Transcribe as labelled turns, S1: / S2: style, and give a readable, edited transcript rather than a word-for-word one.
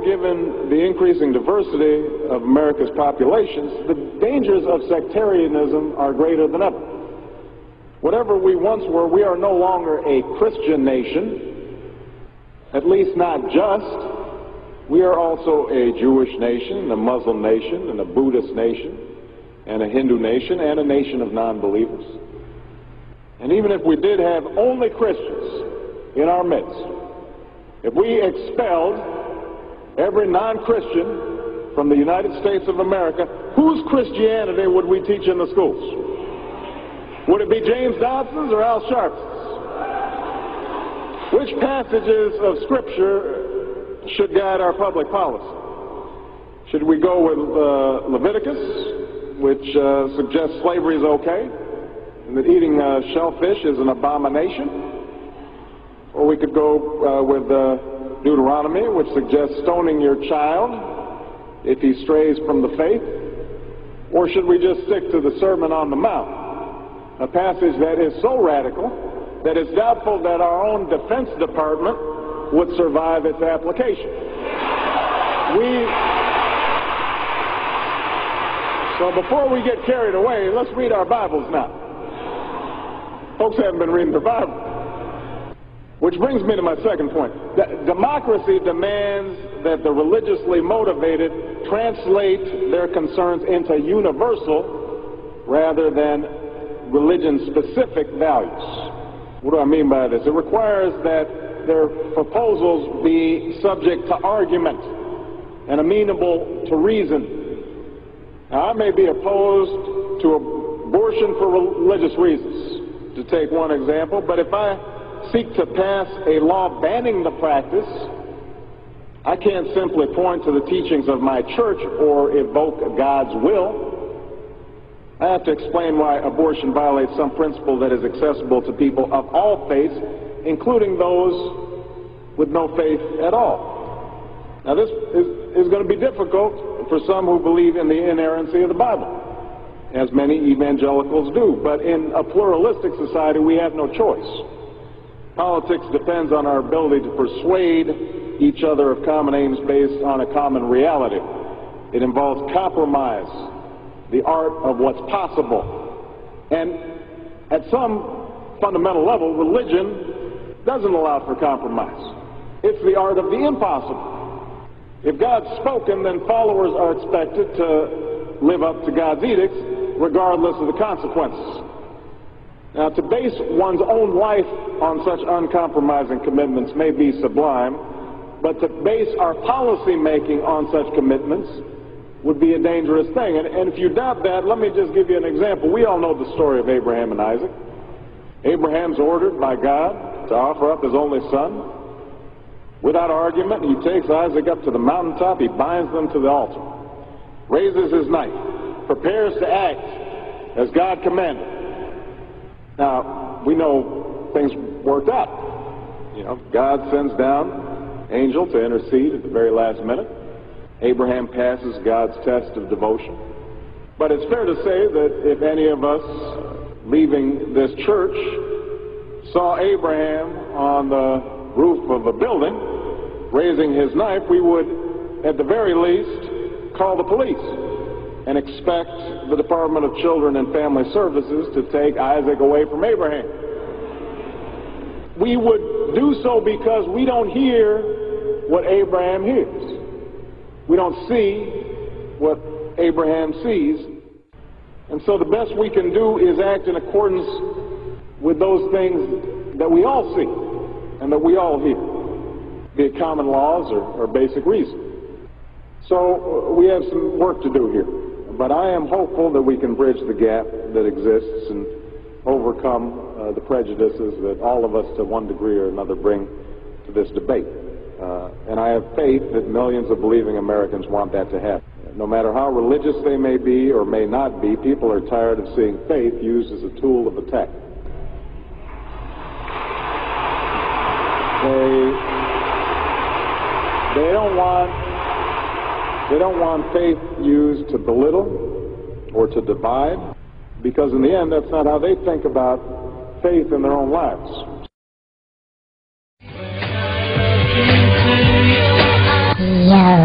S1: Given the increasing diversity of America's populations, the dangers of sectarianism are greater than ever. Whatever we once were, we are no longer a Christian nation, at least not just. We are also a Jewish nation, a Muslim nation, and a Buddhist nation, and a Hindu nation, and a nation of non-believers. And even if we did have only Christians in our midst, if we expelled every non-Christian from the United States of America, whose Christianity would we teach in the schools? Would it be James Dobson's or Al Sharpton's? Which passages of Scripture should guide our public policy? Should we go with Leviticus, which suggests slavery is okay, and that eating shellfish is an abomination? Or we could go with Deuteronomy, which suggests stoning your child if he strays from the faith? Or should we just stick to the Sermon on the Mount, a passage that is so radical that it's doubtful that our own Defense Department would survive its application? So before we get carried away, let's read our Bibles now. Folks haven't been reading their Bible. Which brings me to my second point. Democracy demands that the religiously motivated translate their concerns into universal rather than religion-specific values. What do I mean by this? It requires that their proposals be subject to argument and amenable to reason. Now, I may be opposed to abortion for religious reasons, to take one example, but if I seek to pass a law banning the practice, I can't simply point to the teachings of my church or evoke God's will. I have to explain why abortion violates some principle that is accessible to people of all faiths, including those with no faith at all. Now, this is going to be difficult for some who believe in the inerrancy of the Bible, as many evangelicals do. But in a pluralistic society, we have no choice. Politics depends on our ability to persuade each other of common aims based on a common reality. It involves compromise, the art of what's possible. And at some fundamental level, religion doesn't allow for compromise. It's the art of the impossible. If God's spoken, then followers are expected to live up to God's edicts, regardless of the consequences. Now, to base one's own life on such uncompromising commitments may be sublime, but to base our policy making on such commitments would be a dangerous thing. And if you doubt that, let me just give you an example. We all know the story of Abraham and Isaac. Abraham's ordered by God to offer up his only son. Without argument, he takes Isaac up to the mountaintop, he binds them to the altar, raises his knife, prepares to act as God commanded. Now, we know things worked out. You know, God sends down an angel to intercede at the very last minute. Abraham passes God's test of devotion. But it's fair to say that if any of us leaving this church saw Abraham on the roof of a building raising his knife, we would, at the very least, call the police and expect the Department of Children and Family Services to take Isaac away from Abraham. We would do so because we don't hear what Abraham hears. We don't see what Abraham sees. And so the best we can do is act in accordance with those things that we all see and that we all hear, be it common laws or basic reason. So we have some work to do here. But I am hopeful that we can bridge the gap that exists and overcome the prejudices that all of us to one degree or another bring to this debate. And I have faith that millions of believing Americans want that to happen. No matter how religious they may be or may not be, people are tired of seeing faith used as a tool of attack. They don't want faith used to belittle or to divide, because in the end, that's not how they think about faith in their own lives.
S2: Radio.